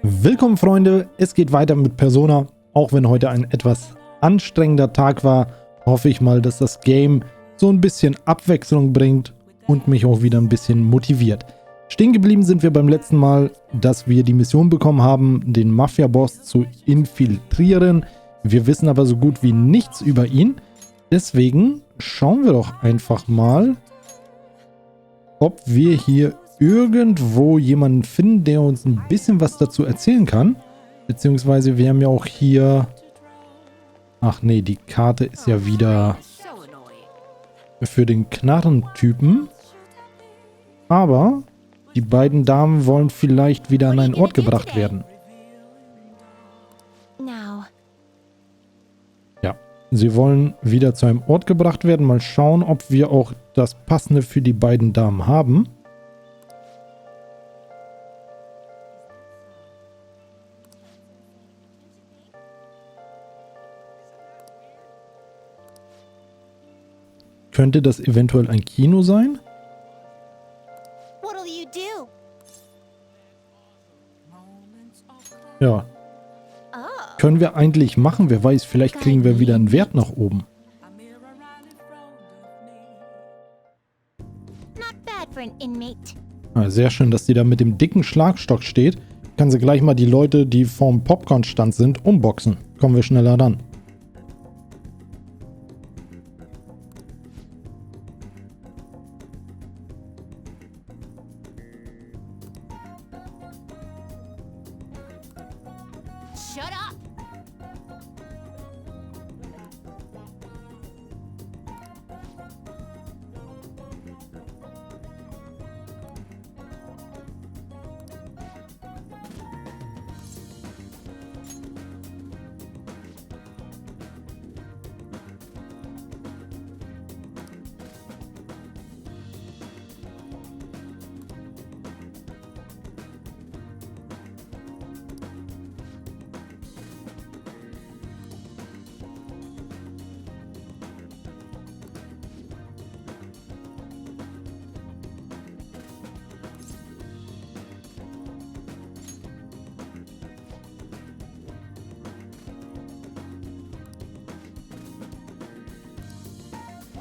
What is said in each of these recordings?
Willkommen Freunde, es geht weiter mit Persona. Auch wenn heute ein etwas anstrengender Tag war, hoffe ich mal, dass das Game so ein bisschen Abwechslung bringt und mich auch wieder ein bisschen motiviert. Stehen geblieben sind wir beim letzten Mal, dass wir die Mission bekommen haben, den Mafia-Boss zu infiltrieren. Wir wissen aber so gut wie nichts über ihn. Deswegen schauen wir doch einfach mal, ob wir hier irgendwo jemanden finden, der uns ein bisschen was dazu erzählen kann. Beziehungsweise wir haben ja auch hier... Ach nee, die Karte ist ja wieder für den Knarrentypen. Aber die beiden Damen wollen vielleicht wieder an einen Ort gebracht werden. Ja, sie wollen wieder zu einem Ort gebracht werden. Mal schauen, ob wir auch das Passende für die beiden Damen haben. Könnte das eventuell ein Kino sein? Ja. Können wir eigentlich machen? Wer weiß, vielleicht kriegen wir wieder einen Wert nach oben. Ah, sehr schön, dass die da mit dem dicken Schlagstock steht. Kann sie gleich mal die Leute, die vorm Popcorn-Stand sind, umboxen. Kommen wir schneller ran.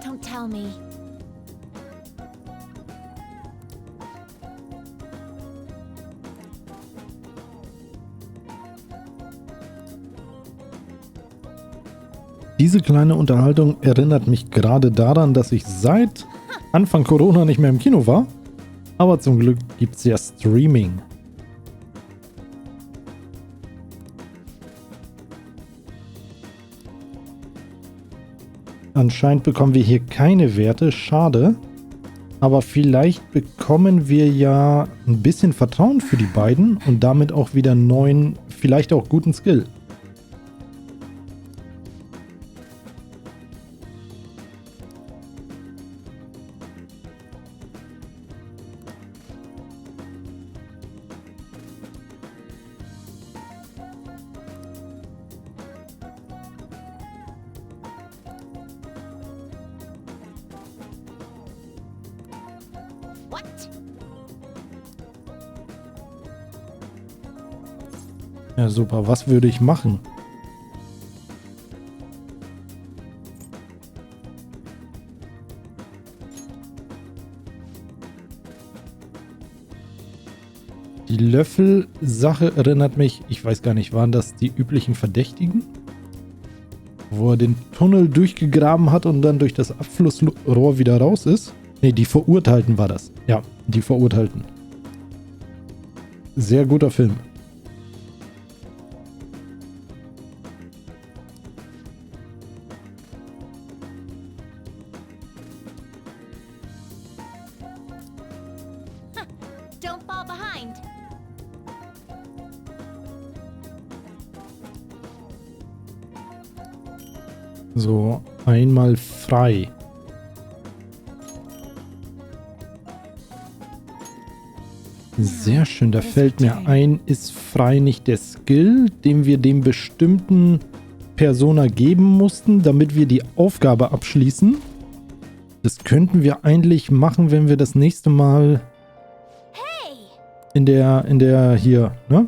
Don't tell me. Diese kleine Unterhaltung erinnert mich gerade daran, dass ich seit Anfang Corona nicht mehr im Kino war. Aber zum Glück gibt es ja Streaming. Anscheinend bekommen wir hier keine Werte, schade. Aber vielleicht bekommen wir ja ein bisschen Vertrauen für die beiden und damit auch wieder neuen, vielleicht auch guten Skill. Ja, super. Was würde ich machen? Die Löffel-Sache erinnert mich, ich weiß gar nicht, waren das die üblichen Verdächtigen? Wo er den Tunnel durchgegraben hat und dann durch das Abflussrohr wieder raus ist? Ne, die Verurteilten war das. Ja, die Verurteilten. Sehr guter Film. Don't fall behind. So, einmal frei. Sehr schön, da fällt mir ein, ist frei nicht der Skill, den wir dem bestimmten Persona geben mussten, damit wir die Aufgabe abschließen. Das könnten wir eigentlich machen, wenn wir das nächste Mal in der hier, ne?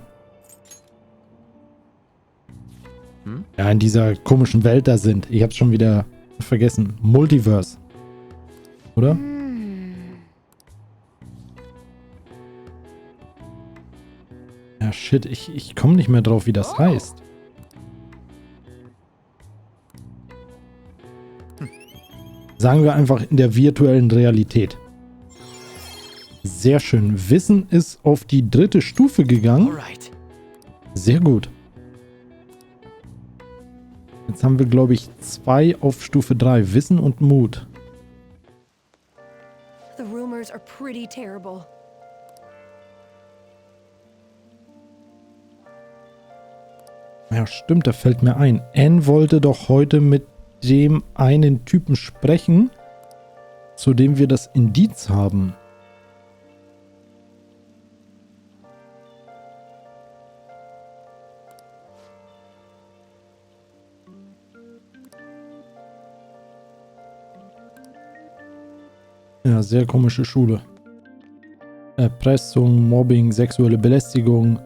Ja, in dieser komischen Welt da sind. Ich hab's schon wieder vergessen. Multiverse. Oder? Ja, shit. Ich komme nicht mehr drauf, wie das heißt. Sagen wir einfach in der virtuellen Realität. Sehr schön. Wissen ist auf die 3. Stufe gegangen. Sehr gut. Jetzt haben wir, glaube ich, 2 auf Stufe 3. Wissen und Mut. The rumors are pretty terrible. Ja, stimmt, da fällt mir ein. Anne wollte doch heute mit dem einen Typen sprechen, zu dem wir das Indiz haben. Ja, sehr komische Schule. Erpressung, Mobbing, sexuelle Belästigung,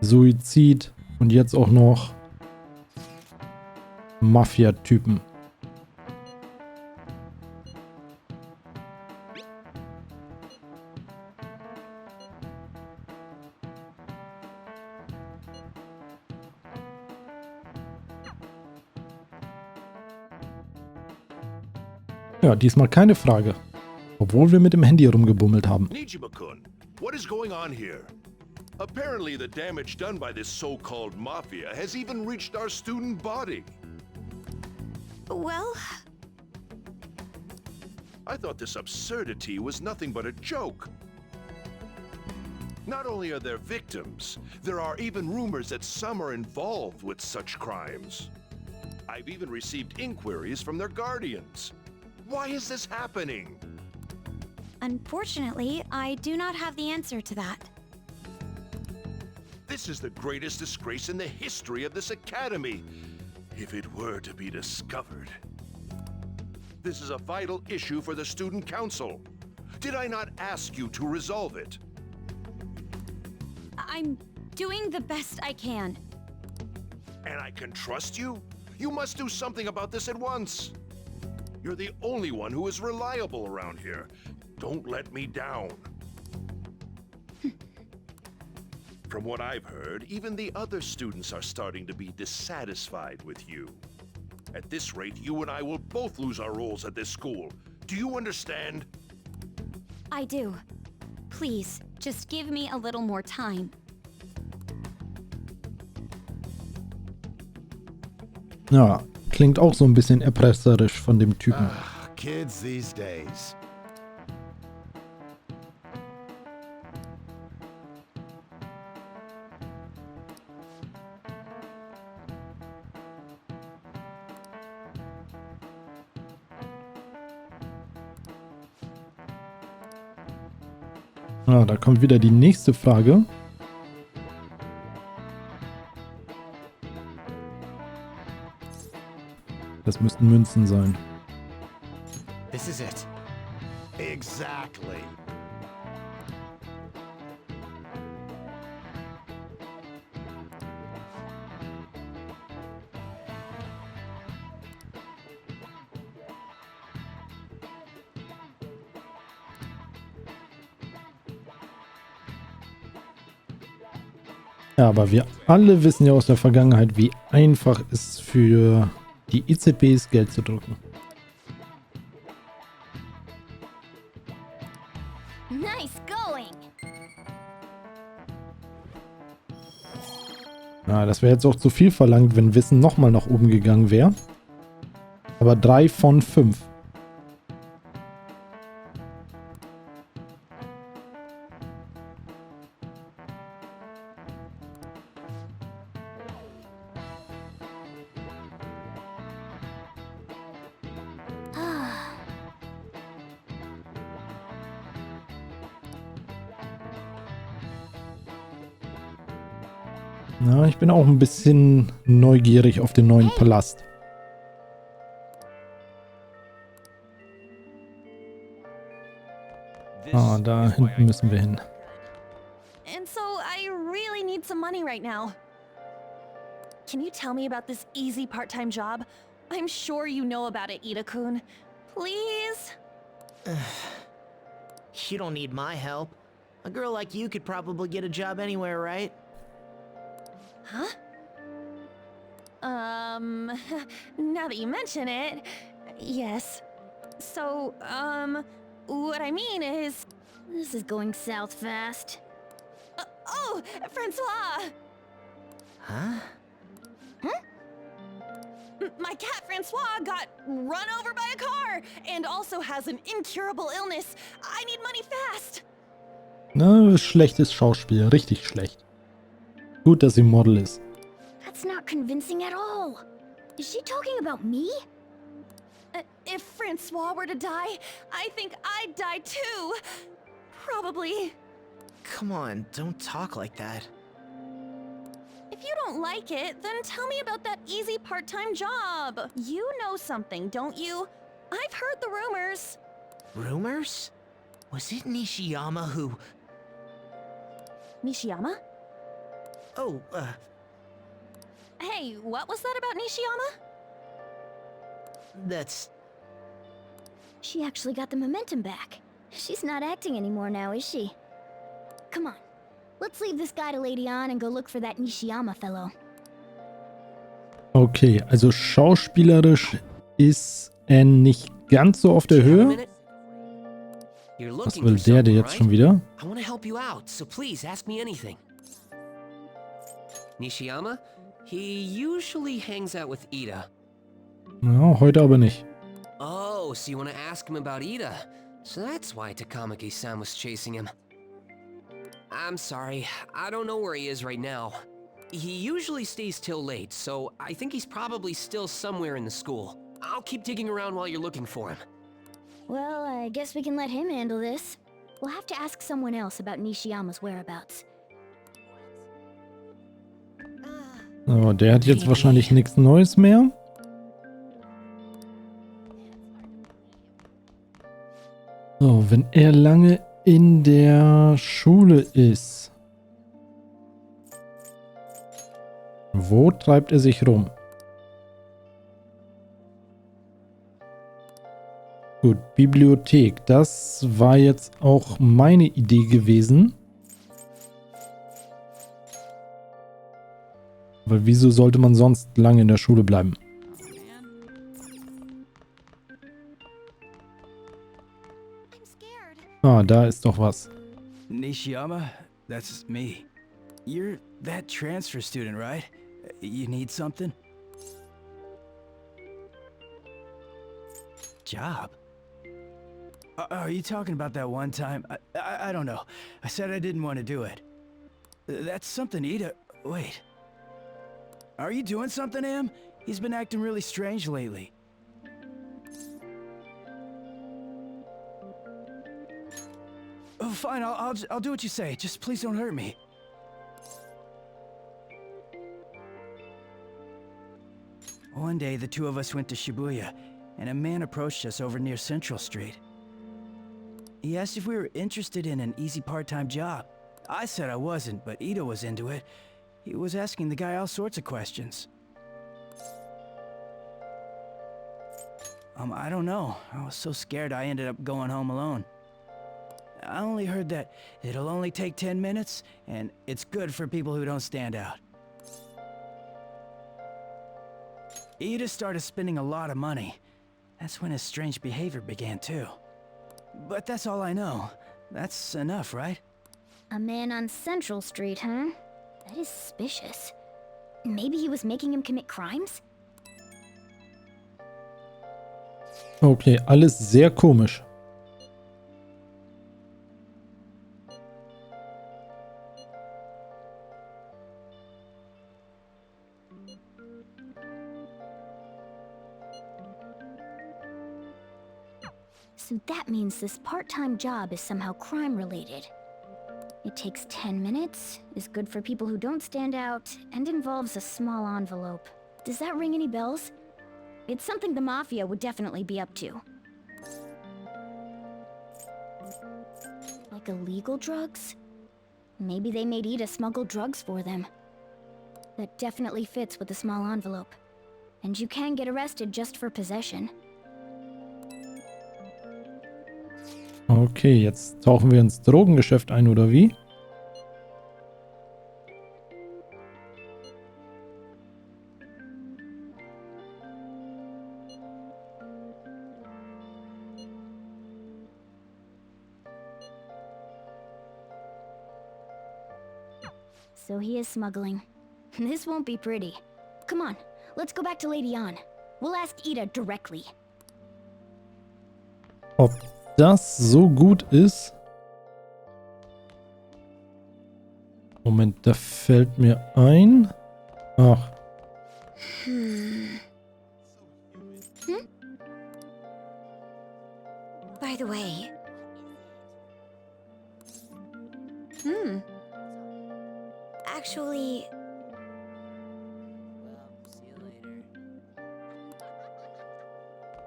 Suizid und jetzt auch noch Mafia-Typen. Ja, diesmal keine Frage. Obwohl wir mit dem Handy herumgebummelt haben. Nijima-kun, what is going on here? Apparently the damage done by this so-called mafia has even reached our student body. Well, I thought this absurdity was nothing but a joke. Not only are there victims, there are even rumors that some are involved with such crimes. I've even received inquiries from their guardians. Why is this happening? Unfortunately, I do not have the answer to that. This is the greatest disgrace in the history of this academy, if it were to be discovered. This is a vital issue for the student council. Did I not ask you to resolve it? I'm doing the best I can. And I can trust you? You must do something about this at once. You're the only one who is reliable around here. Don't let me down. From what I've heard, even the other students are starting to be dissatisfied with you. At this rate, you and I will both lose our roles at this school. Do you understand? I do. Please, just give me a little more time. Ja, klingt auch so ein bisschen erpresserisch von dem Typen. Kids these days. Ja, da kommt wieder die nächste Frage. Das müssten Münzen sein. This is it. Exactly. Ja, aber wir alle wissen ja aus der Vergangenheit, wie einfach es für die EZBs Geld zu drucken. Nice going! Ja, das wäre jetzt auch zu viel verlangt, wenn Wissen nochmal nach oben gegangen wäre. Aber 3 von 5. Na, ich bin auch ein bisschen neugierig auf den neuen Palast. Ah, da hinten müssen wir hin. and so I really need some money right now. can you tell me about this easy part-time job? I'm sure you know about it, Ida-kun. Please? You don't need my help. A girl like you could probably get a job anywhere, right? Huh? Now that you mention it, yes. So, what I mean is... This is going south fast. Oh, Francois! Huh? My cat Francois got run over by a car and also has an incurable illness. I need money fast. Na, schlechtes Schauspiel, richtig schlecht. Gut, dass sie Model ist. That's not convincing at all. Is she talking about me? If Francois were to die, I think I'd die too. Probably. Come on, don't talk like that. If you don't like it, then tell me about that easy part-time job. You know something, don't you? I've heard the rumors. Rumors? Was it Nishiyama who... Nishiyama? Oh, Hey, what was that about Nishiyama? that's... She actually got the momentum back. She's not acting anymore now, is she? Come on. Let's leave this guy to Lady On and go look for that Nishiyama fellow. Okay, also schauspielerisch ist er nicht ganz so auf der Höhe. Was will der jetzt schon wieder? I want to help you out, so please ask me anything. Nishiyama? He usually hangs out with Ida. Ja, heute aber nicht. Oh, so you want to ask him about Ida? So that's why Takamaki-san was chasing him. I'm sorry, I don't know where he is right now. He usually stays till late, so I think he's probably still somewhere in the school. I'll keep digging around while you're looking for him. Well, I guess we can let him handle this. We'll have to ask someone else about Nishiyama's whereabouts. So, der hat jetzt wahrscheinlich nichts Neues mehr. So, wenn er lange in der Schule ist. Wo treibt er sich rum? Gut, Bibliothek. Das war jetzt auch meine Idee gewesen. Weil wieso sollte man sonst lange in der Schule bleiben? Ah, da ist doch was. Nishiyama, that's me. You're that transfer student, right? You need something? Job? Are you talking about that one time? I don't know. I said I didn't want to do it. That's something Ida... Wait. Are you doing something, Em? He's been acting really strange lately. Oh, fine, I'll do what you say. Just please don't hurt me. One day, the two of us went to Shibuya, and a man approached us over near Central Street. He asked if we were interested in an easy part-time job. I said I wasn't, but Ida was into it. He was asking the guy all sorts of questions. I don't know. I was so scared I ended up going home alone. I only heard that it'll only take 10 minutes, and it's good for people who don't stand out. Ida started spending a lot of money. That's when his strange behavior began, too. But that's all I know. That's enough, right? A man on Central Street, huh? That is suspicious. Maybe he was making him commit crimes? Okay, alles sehr komisch. So that means this part-time job is somehow crime-related. It takes 10 minutes, is good for people who don't stand out, and involves a small envelope. Does that ring any bells? It's something the Mafia would definitely be up to. Like illegal drugs? Maybe they made Ida smuggle drugs for them. That definitely fits with the small envelope. And you can get arrested just for possession. Okay, jetzt tauchen wir ins Drogengeschäft ein, oder wie? So he is smuggling. This won't be pretty. Come on, let's go back to Lady An. We'll ask Ida directly. Ob das so gut ist? Moment, da fällt mir ein. Ach, By the way, actually,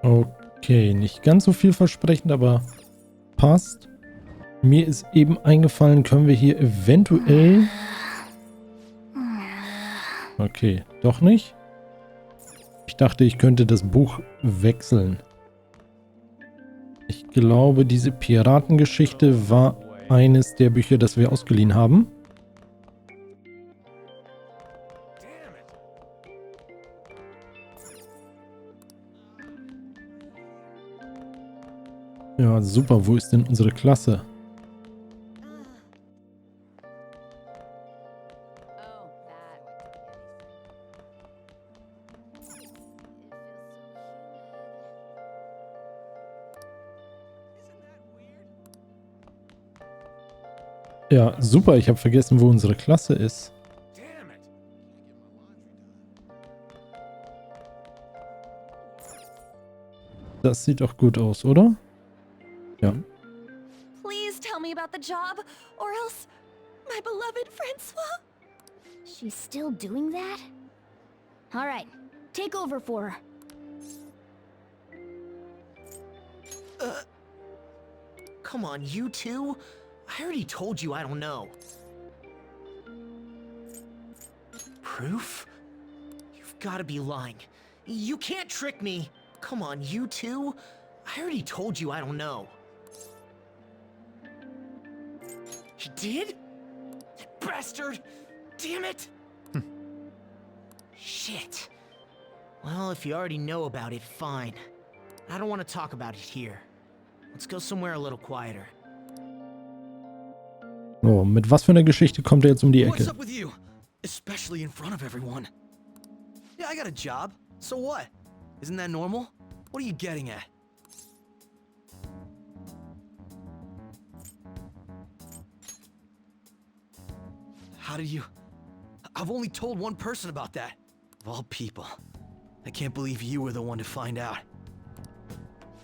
okay, nicht ganz so vielversprechend, aber passt. Mir ist eben eingefallen, können wir hier eventuell... Okay, doch nicht. Ich dachte, ich könnte das Buch wechseln. Ich glaube, diese Piratengeschichte war eines der Bücher, das wir ausgeliehen haben. Ja, super. Wo ist denn unsere Klasse? Ja, super. Ich habe vergessen, wo unsere Klasse ist. Das sieht doch gut aus, oder? Ja. Please tell me about the job, or else my beloved Francois. she's still doing that? Alright, take over for her. Come on, you two? I already told you I don't know. Proof? You've got to be lying. You can't trick me. Come on, you two? I already told you I don't know. You did? You bastard! Damn it! Shit. Well, if you already know about it, fine. I don't want to talk about it here. Let's go somewhere a little quieter. Oh, mit was für einer Geschichte kommt er jetzt um die What's Ecke? up with you? Especially in front of everyone. Yeah, I got a job. So what? Isn't that normal? What are you getting at? How did you... I've only told one person about that. Of all people. I can't believe you were the one to find out.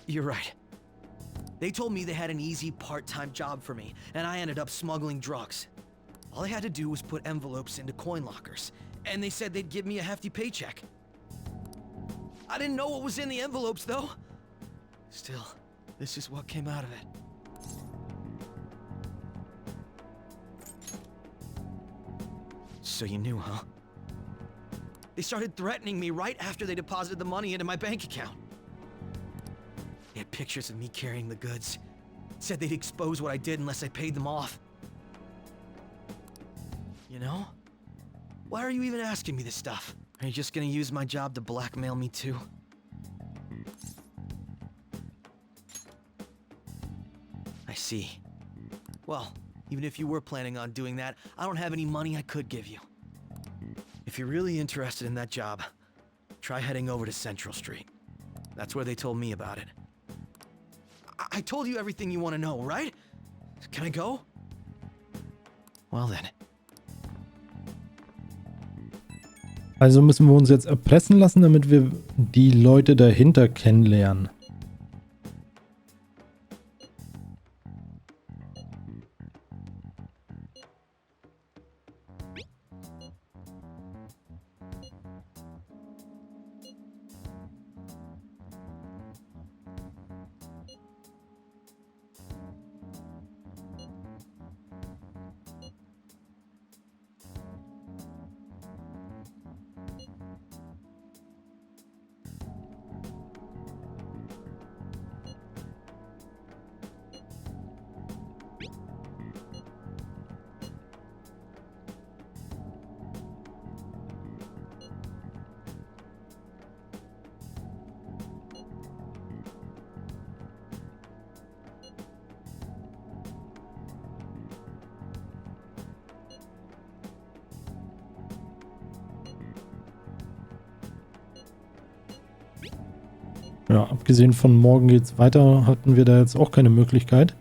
You're right. They told me they had an easy part-time job for me, and I ended up smuggling drugs. All I had to do was put envelopes into coin lockers, and they said they'd give me a hefty paycheck. I didn't know what was in the envelopes, though. Still, this is what came out of it. So you knew, huh? They started threatening me right after they deposited the money into my bank account. They had pictures of me carrying the goods. Said they'd expose what I did unless I paid them off. You know? Why are you even asking me this stuff? Are you just gonna use my job to blackmail me too? I see. Well, even if you were planning on doing that, I don't have any money I could give you. If you're really interested in that job, try heading over to Central Street. That's where they told me about it. I told you everything you want to know, right? Can I go? Well then. Also müssen wir uns jetzt erpressen lassen, damit wir die Leute dahinter kennenlernen. Ja, abgesehen von morgen geht's weiter, hatten wir da jetzt auch keine Möglichkeit.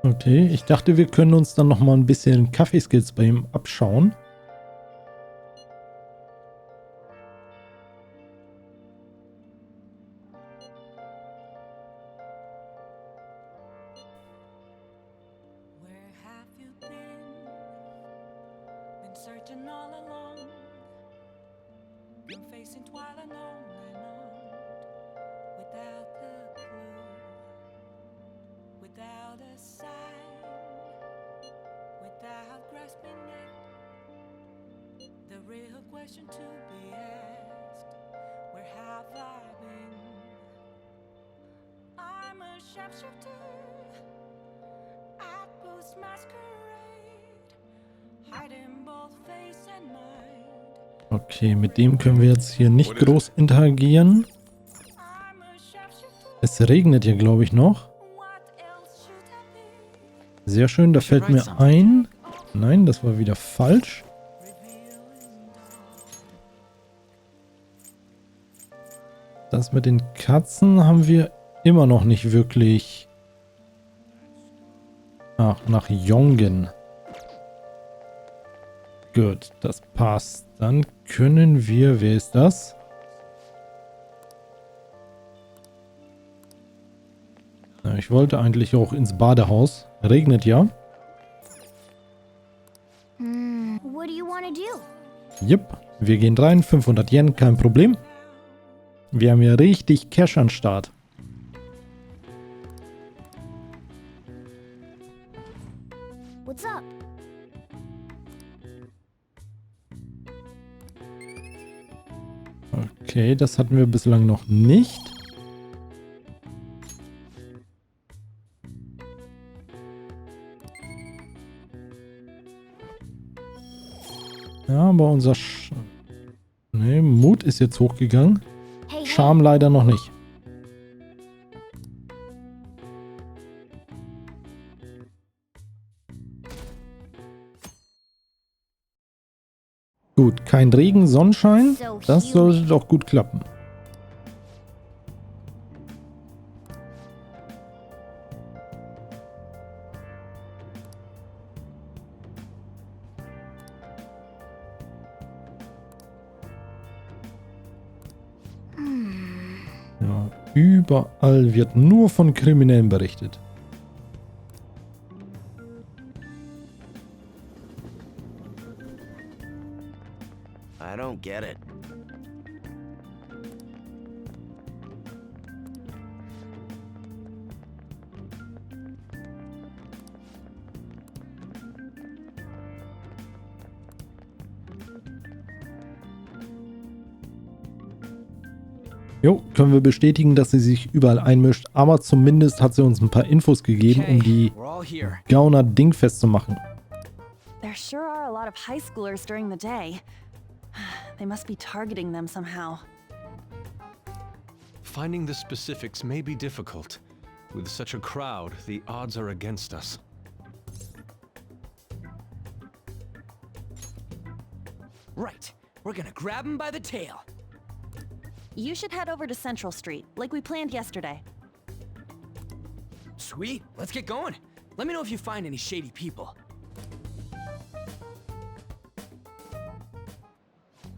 Okay, ich dachte, wir können uns dann noch mal ein bisschen Kaffeeskills bei ihm abschauen. Okay, mit dem können wir jetzt hier nicht groß interagieren. Es regnet hier, glaube ich, noch. Sehr schön, da fällt mir ein. Nein, das war wieder falsch. Das mit den Katzen haben wir immer noch nicht wirklich. Ach, nach Jongen. Gut, das passt. Dann können wir, wer ist das? Na, ich wollte eigentlich auch ins Badehaus. Regnet ja. What do you want to do? Jupp, wir gehen rein. 500 Yen, kein Problem. Wir haben hier richtig Cash an Start. What's up? Okay, das hatten wir bislang noch nicht. Ja, aber unser Mut ist jetzt hochgegangen. Hey, Charme leider noch nicht. Gut, kein Regen, Sonnenschein. Das sollte doch gut klappen. Ja, überall wird nur von Kriminellen berichtet. I don't get it. Jo, können wir bestätigen, dass sie sich überall einmischt, aber zumindest hat sie uns ein paar Infos gegeben, um die Gauner dingfest zu machen. There sure are a lot of high schoolers during the day. They must be targeting them somehow. Finding the specifics may be difficult. With such a crowd, the odds are against us. Right. We're gonna grab him by the tail. You should head over to Central Street, like we planned yesterday. Sweet. Let's get going. Let me know if you find any shady people.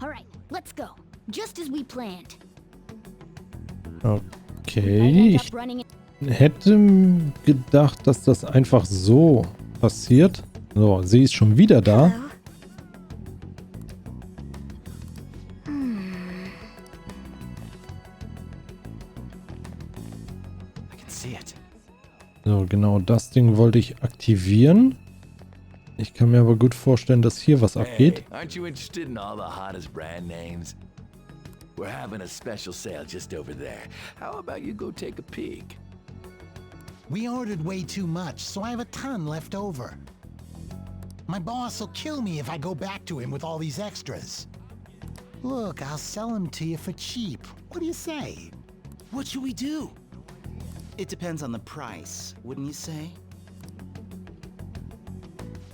All right, let's go. Just as we planned. Okay, ich hätte gedacht, dass das einfach so passiert. So, sie ist schon wieder da. So, genau das Ding wollte ich aktivieren. Ich kann mir aber gut vorstellen, dass hier was abgeht. Hey, aren't you interested in all the hottest brand names? We're having a special sale just over there. How about you go take a peek? We ordered way too much, so I have a ton left over. My boss will kill me if I go back to him with all these extras. Look, I'll sell them to you for cheap. What do you say? What should we do? It depends on the price, wouldn't you say?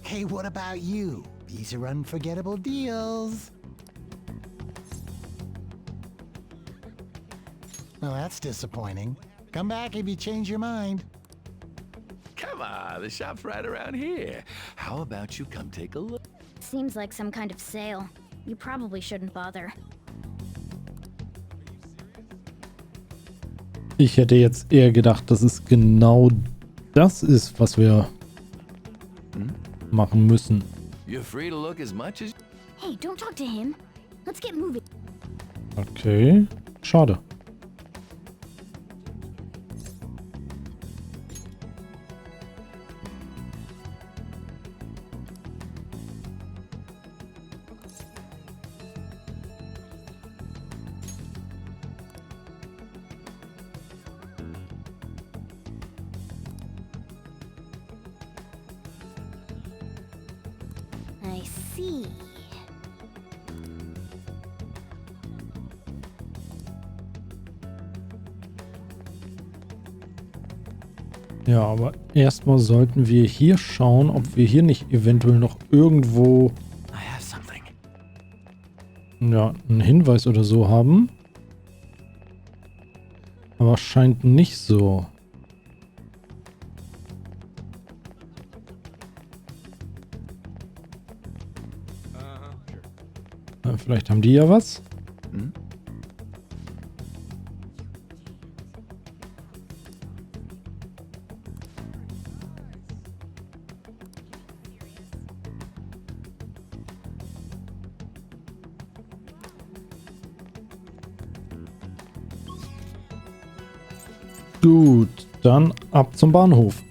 Hey, what about you? These are unforgettable deals. Well, that's disappointing. Come back if you change your mind. Come on, the shop's right around here. How about you come take a look? Seems like some kind of sale. You probably shouldn't bother. Ich hätte jetzt eher gedacht, dass es genau das ist, was wir machen müssen. You're free to look as much as... Hey, don't talk to him. Let's get moving. Okay, schade. I see. Ja, aber erstmal sollten wir hier schauen, ob wir hier nicht eventuell noch irgendwo I have something. ja, einen Hinweis oder so haben. Aber scheint nicht so. Vielleicht haben die ja was. Hm? Gut, dann ab zum Bahnhof.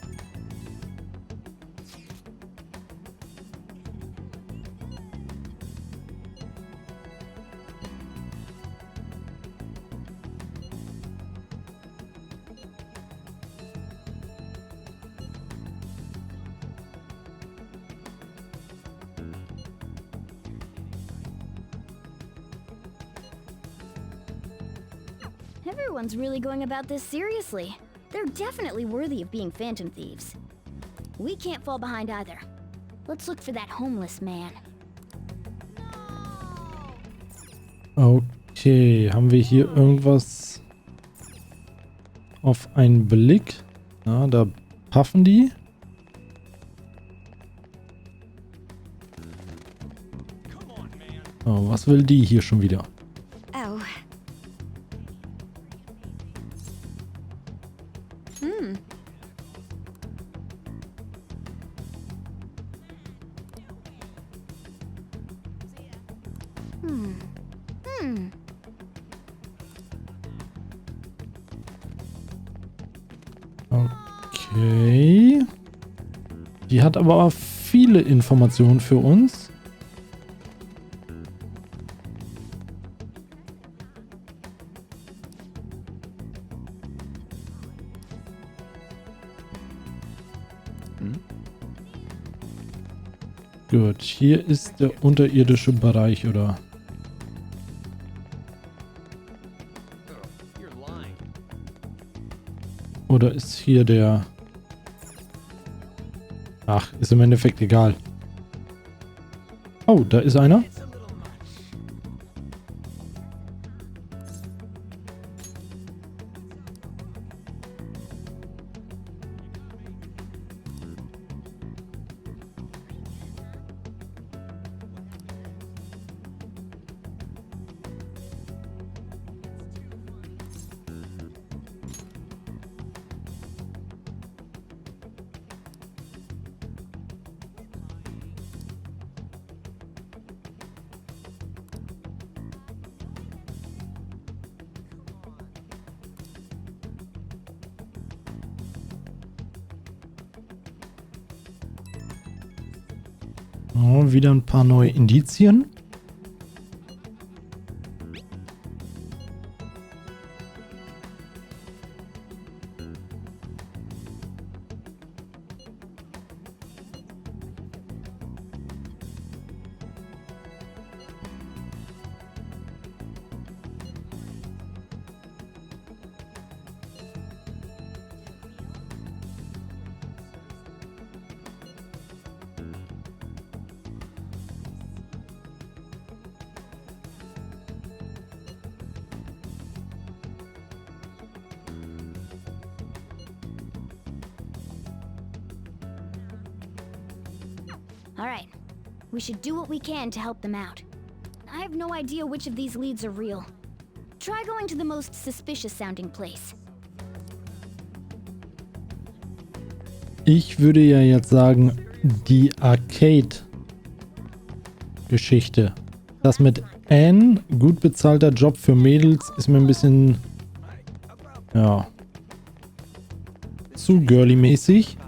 Everyone's really going about this seriously. They're definitely worthy of being phantom thieves. We can't fall behind either. Let's look for that homeless man. Okay, haben wir hier irgendwas auf einen Blick? Ja, da paffen die. Oh, was will die hier schon wieder? Oh. Okay. Die hat aber viele Informationen für uns. Gut, hier ist der unterirdische Bereich, oder? Oder ist hier der... Ach, ist im Endeffekt egal. Oh, da ist einer. Oh, wieder ein paar neue Indizien. Alright. We should do what we can to help them out. I have no idea which of these leads are real. Try going to the most suspicious sounding place. Ich würde ja jetzt sagen, die Arcade-Geschichte. Das mit Anne, gut bezahlter Job für Mädels, ist mir ein bisschen, ja, zu girly-mäßig.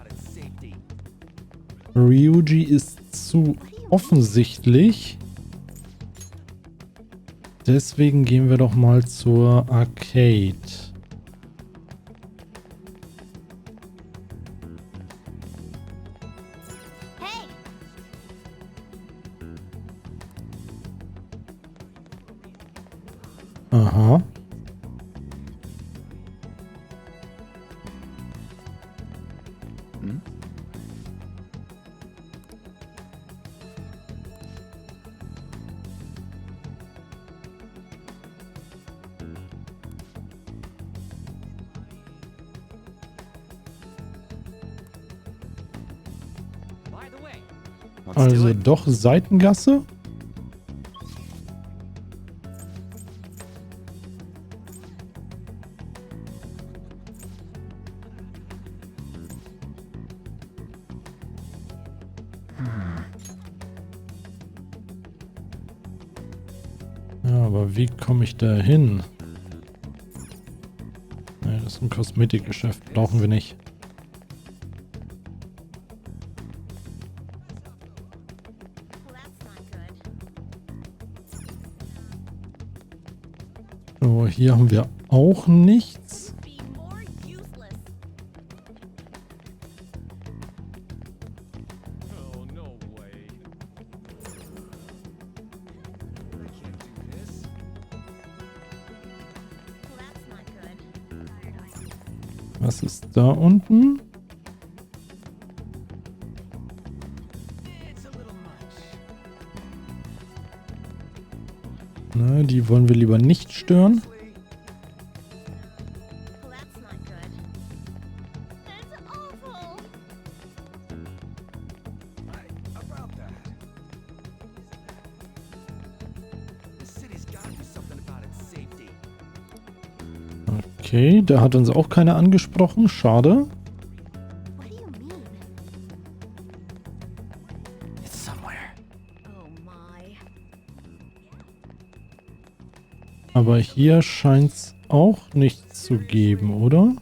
Ryuji ist zu offensichtlich. Deswegen gehen wir doch mal zur Arcade. Aha. Also doch Seitengasse? Ja, aber wie komme ich da hin? Nee, das ist ein Kosmetikgeschäft, brauchen wir nicht. So, hier haben wir auch nichts. Was ist da unten? Na, die wollen wir lieber nicht stören. Okay, da hat uns auch keiner angesprochen. Schade. Aber hier scheint es auch nichts zu geben, oder?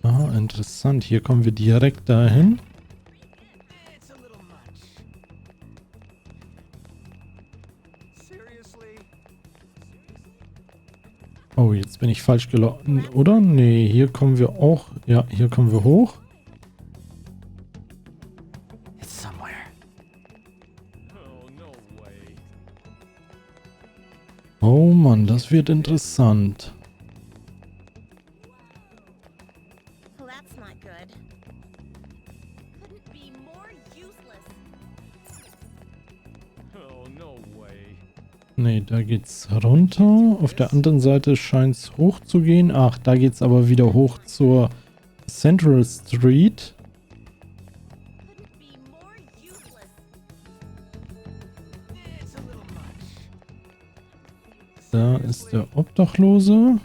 Ah, interessant. Hier kommen wir direkt dahin. Oh, jetzt bin ich falsch gelaufen, oder? Nee, hier kommen wir auch. Ja, hier kommen wir hoch. Oh Mann, das wird interessant. Nee, da geht's runter. Auf der anderen Seite scheint es hoch zu gehen. Ach, da geht's aber wieder hoch zur Central Street. Da ist der Obdachlose.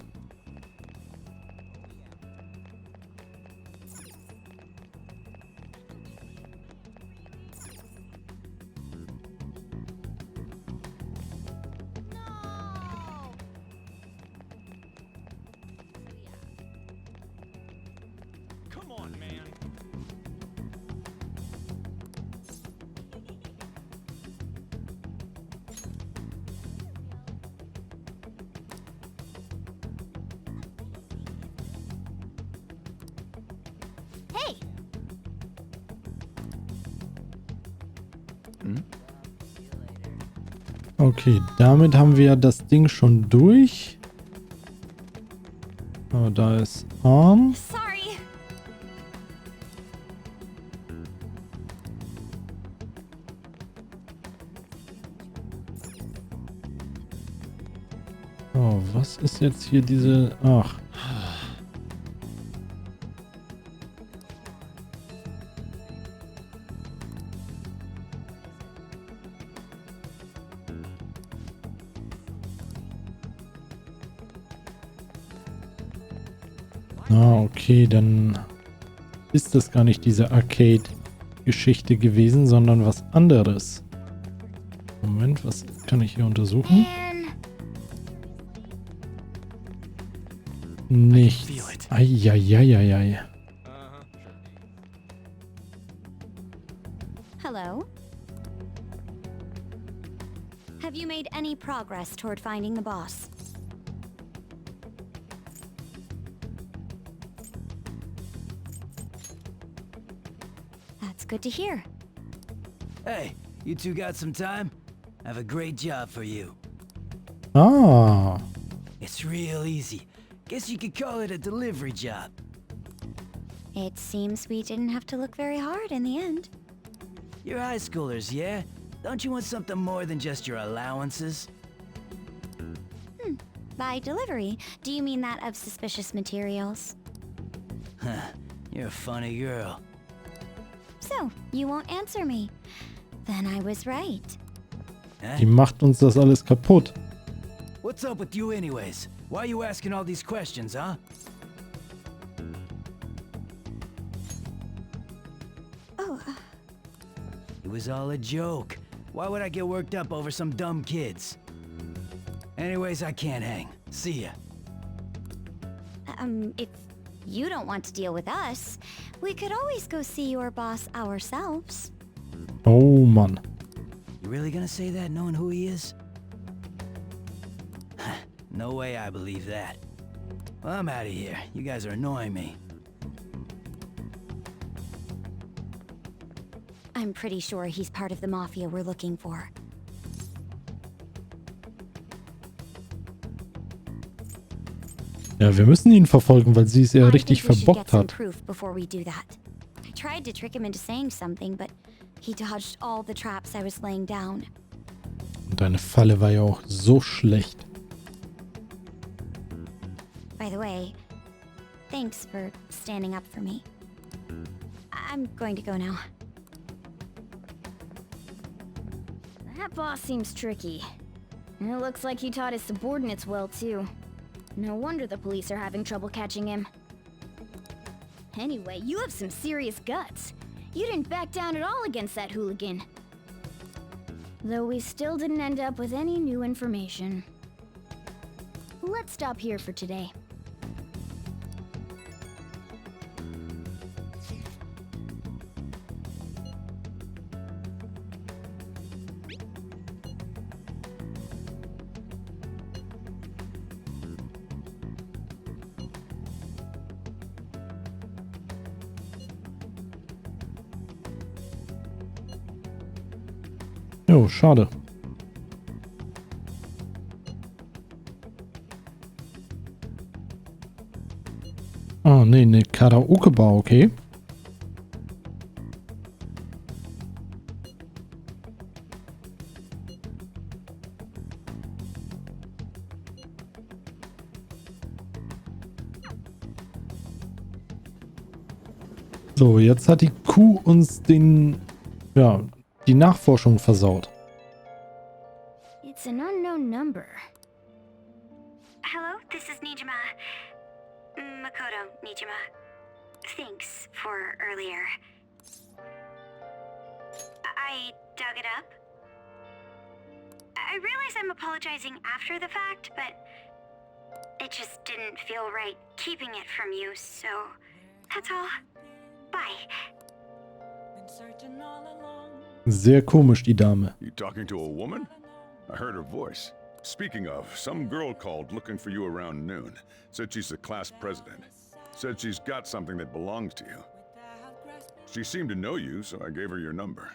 Okay, damit haben wir das Ding schon durch. Aber da ist Arm. Oh, was ist jetzt hier diese... Ach. Ah, okay, dann ist das gar nicht diese Arcade-Geschichte gewesen, sondern was anderes. Moment, was kann ich hier untersuchen? Nichts. Eieieiei. Hello? Have you made any progress toward finding the boss? That's good to hear. Hey, you two got some time? I have a great job for you. Ah. It's real easy. Guess you could call it a delivery job. It seems we didn't have to look very hard in the end. You're high schoolers, yeah? Don't you want something more than just your allowances? By delivery, do you mean that of suspicious materials? Huh, you're a funny girl. So, you won't answer me. Then I was right. Die macht uns das alles kaputt. What's up with you anyways? Why are you asking all these questions, huh? Oh, It was all a joke. Why would I get worked up over some dumb kids? Anyways, I can't hang. See ya. if you don't want to deal with us, we could always go see your boss ourselves. Oh, Mann. You really gonna say that knowing who he is? No way I believe that. Well, I'm out of here. You guys are annoying me. I'm pretty sure he's part of the mafia we're looking for. Ja, wir müssen ihn verfolgen, weil sie es ja richtig verbockt hat. Proof before we do that. I tried to trick him into saying something, but he dodged all the traps I was laying down. Und deine Falle war ja auch so schlecht. By the way, thanks for standing up for me. I'm going to go now. That boss seems tricky. And it looks like he taught his subordinates well, too. No wonder the police are having trouble catching him. Anyway, you have some serious guts. You didn't back down at all against that hooligan. Though we still didn't end up with any new information. Let's stop here for today. Jo, schade. Ah, nee, eine Karaoke-Bar, okay. So, jetzt hat die Kuh uns die Nachforschung versaut. It's an unknown number. Hello, this is Nijima. Makoto, Nijima. Thanks for earlier. I dug it up. I realize I'm apologizing after the fact, but it just didn't feel right keeping it from you, so that's all. Bye. Sehr komisch, die Dame. You talking to a woman? I heard her voice. Speaking of, some girl called looking for you around noon. Said she's the class president. Said she's got something that belongs to you. She seemed to know you, so I gave her your number.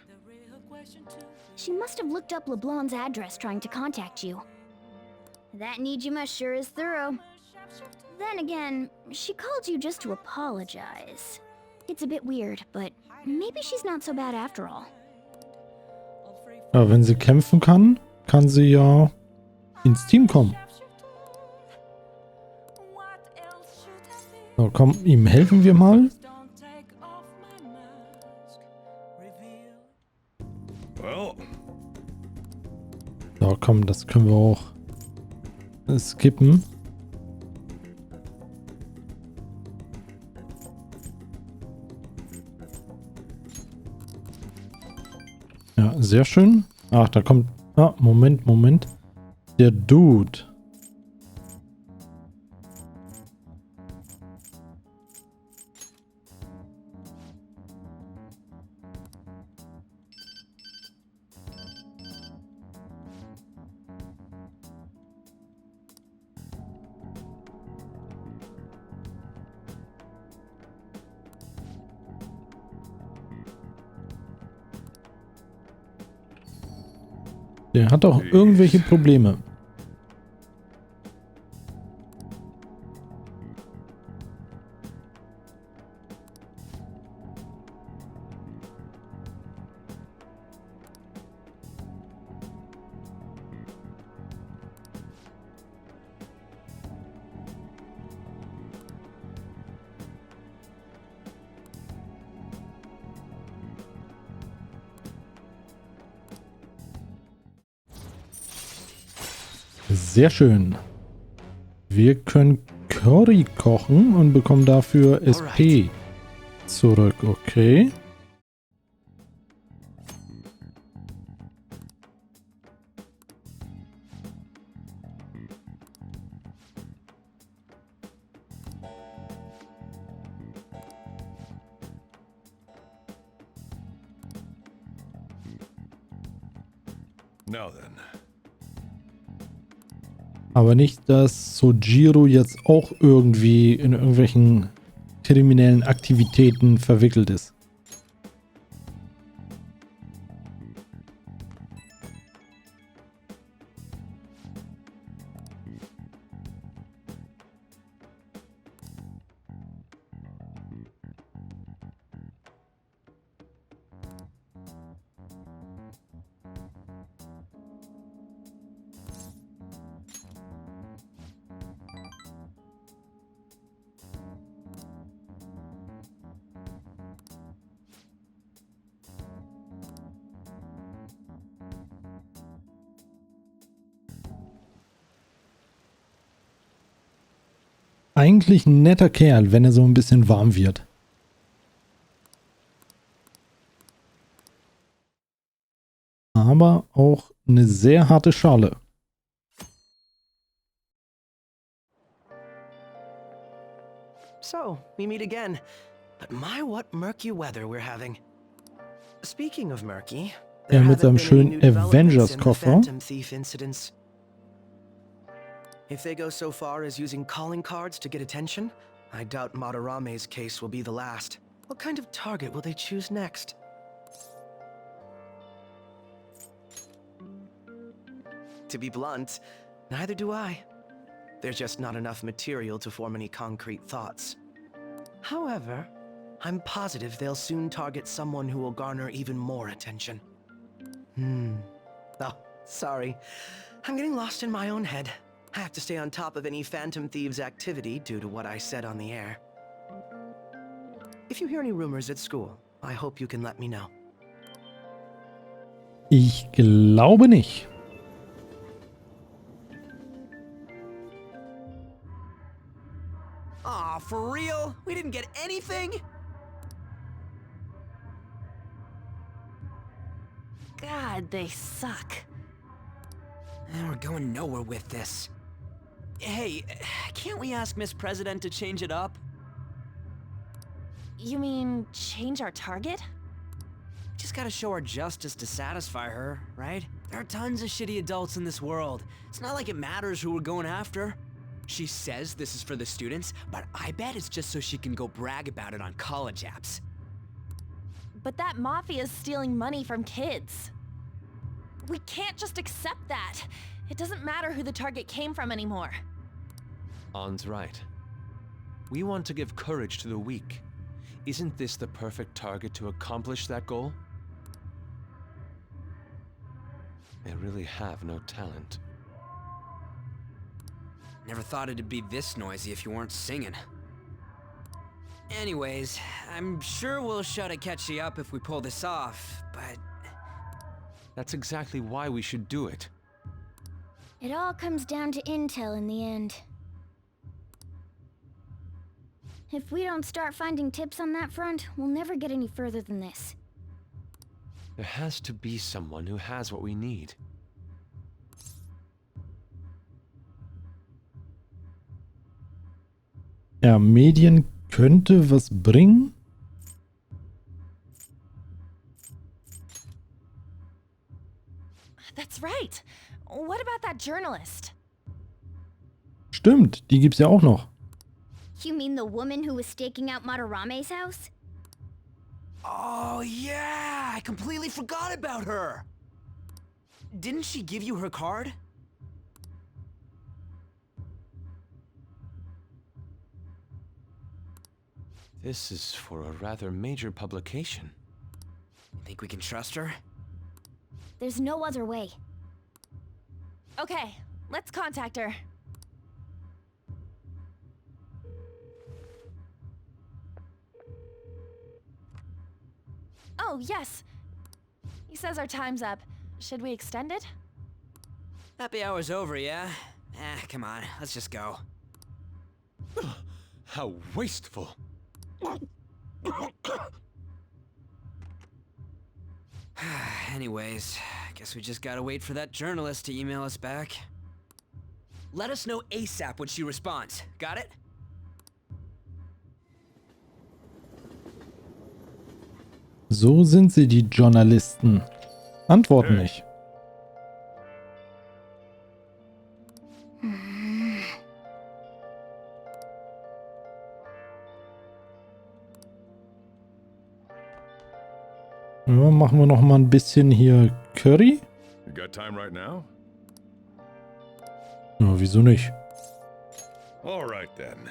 She must have looked up LeBlanc's address trying to contact you. That Nijima sure is thorough. Then again, she called you just to apologize. It's a bit weird, but maybe she's not so bad after all. Ja, wenn sie kämpfen kann, kann sie ja ins Team kommen. So, komm, ihm helfen wir mal. So, komm, das können wir auch skippen. Ja, sehr schön. Ach, da kommt... Ah, Moment. Der Dude. Der hat auch irgendwelche Probleme. Sehr schön. Wir können Curry kochen und bekommen dafür SP zurück. Okay. Now then. Aber nicht, dass Sojiro jetzt auch irgendwie in irgendwelchen kriminellen Aktivitäten verwickelt ist. Eigentlich ein netter Kerl, wenn er so ein bisschen warm wird. Aber auch eine sehr harte Schale. So, we meet again. But my, what murky weather we're having. Speaking of murky, Ja, mit seinem schönen Avengers-Koffer. If they go so far as using calling cards to get attention, I doubt Madarame's case will be the last. What kind of target will they choose next? To be blunt, neither do I. There's just not enough material to form any concrete thoughts. However, I'm positive they'll soon target someone who will garner even more attention. Oh, sorry. I'm getting lost in my own head. I have to stay on top of any Phantom Thieves activity due to what I said on the air. If you hear any rumors at school, I hope you can let me know. Ich glaube nicht. Aw, for real? We didn't get anything? God, they suck. And we're going nowhere with this. Hey, can't we ask Miss President to change it up? You mean change our target? Just gotta show our justice to satisfy her, right? There are tons of shitty adults in this world. It's not like it matters who we're going after. She says this is for the students, but I bet it's just so she can go brag about it on college apps. But that mafia's stealing money from kids. We can't just accept that. It doesn't matter who the target came from anymore. On's right. We want to give courage to the weak. Isn't this the perfect target to accomplish that goal? They really have no talent. Never thought it'd be this noisy if you weren't singing. Anyways, I'm sure we'll shut to catch you up if we pull this off, but... That's exactly why we should do it. It all comes down to intel in the end. If we don't start finding tips on that front, we'll never get any further than this. There has to be someone who has what we need. Ja, Medien könnte was bringen. That's right. What about that journalist? Stimmt, die gibt's ja auch noch. You mean the woman who was staking out Madarame's house? Oh, yeah! I completely forgot about her! Didn't she give you her card? This is for a rather major publication. Think we can trust her? There's no other way. Okay, let's contact her. Oh, yes. He says our time's up. Should we extend it? Happy hour's over, yeah? Come on, let's just go. How wasteful! Anyways, guess we just gotta wait for that journalist to email us back. Let us know ASAP when she responds. Got it? So sind sie, die Journalisten. Antworten nicht. Ja, machen wir noch mal ein bisschen hier Curry. You got time right now? Ja, wieso nicht? All right then.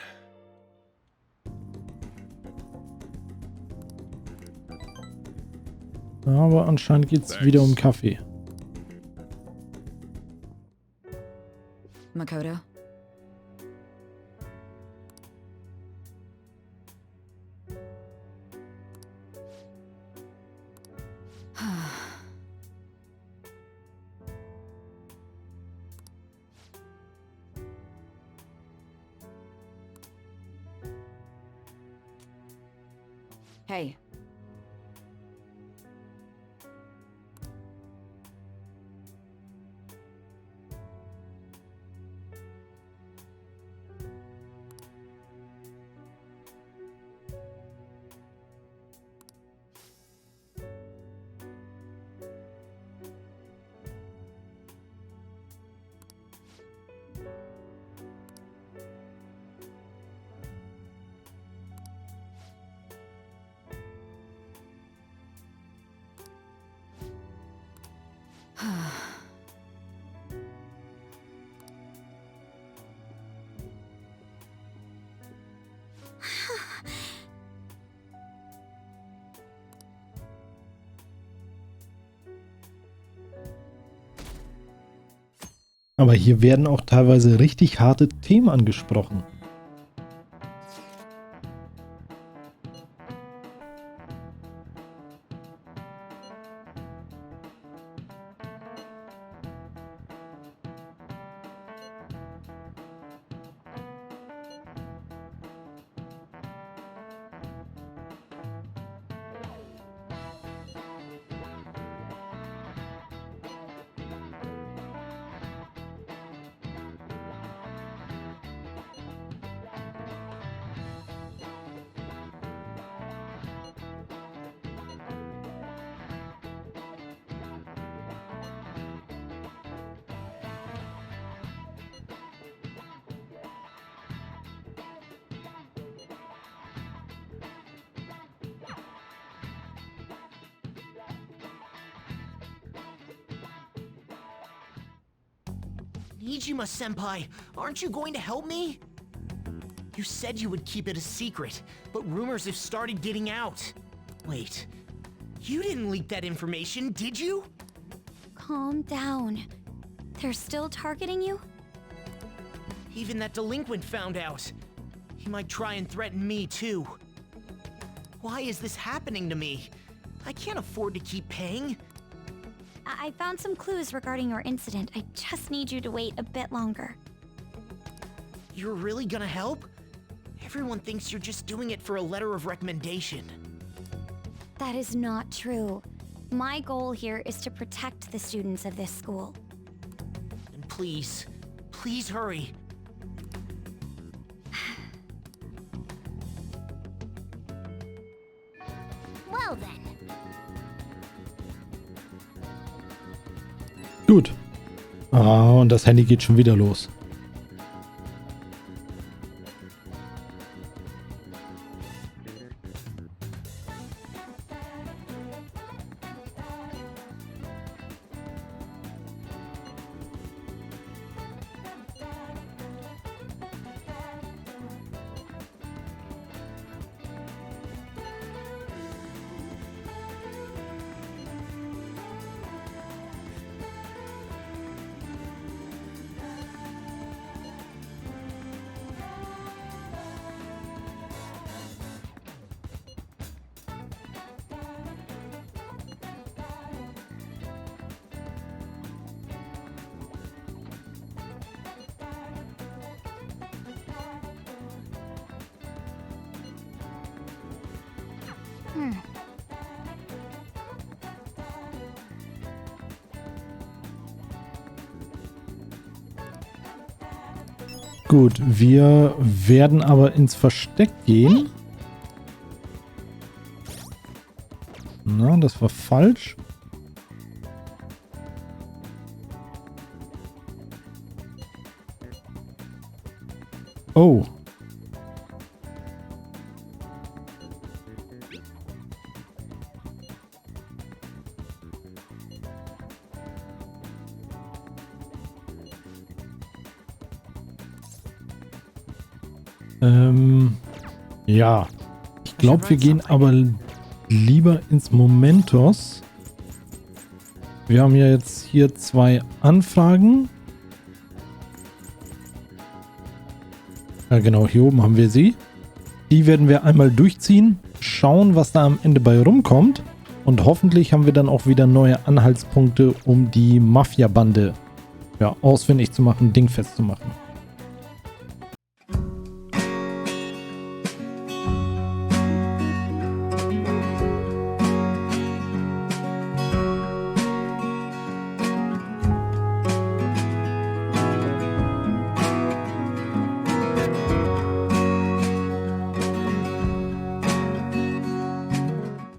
Aber anscheinend geht's wieder um Kaffee. Makoto? Hey. Aber hier werden auch teilweise richtig harte Themen angesprochen. Nijima-senpai, aren't you going to help me? You said you would keep it a secret, but rumors have started getting out. Wait, you didn't leak that information, did you? Calm down. They're still targeting you? Even that delinquent found out. He might try and threaten me, too. Why is this happening to me? I can't afford to keep paying. I found some clues regarding your incident. I just need you to wait a bit longer. You're really gonna help? Everyone thinks you're just doing it for a letter of recommendation. That is not true. My goal here is to protect the students of this school. And please, please hurry. Well then. Gut. Ah, und das Handy geht schon wieder los. Gut, wir werden aber ins Versteck gehen. Na, das war falsch. Oh. Ja. Ich glaube, wir gehen aber lieber ins Momentos. Wir haben ja jetzt hier 2 Anfragen. Ja, genau, hier oben haben wir sie. Die werden wir einmal durchziehen, schauen, was da am Ende bei rumkommt. Und hoffentlich haben wir dann auch wieder neue Anhaltspunkte, um die Mafia-Bande ausfindig zu machen, dingfest zu machen.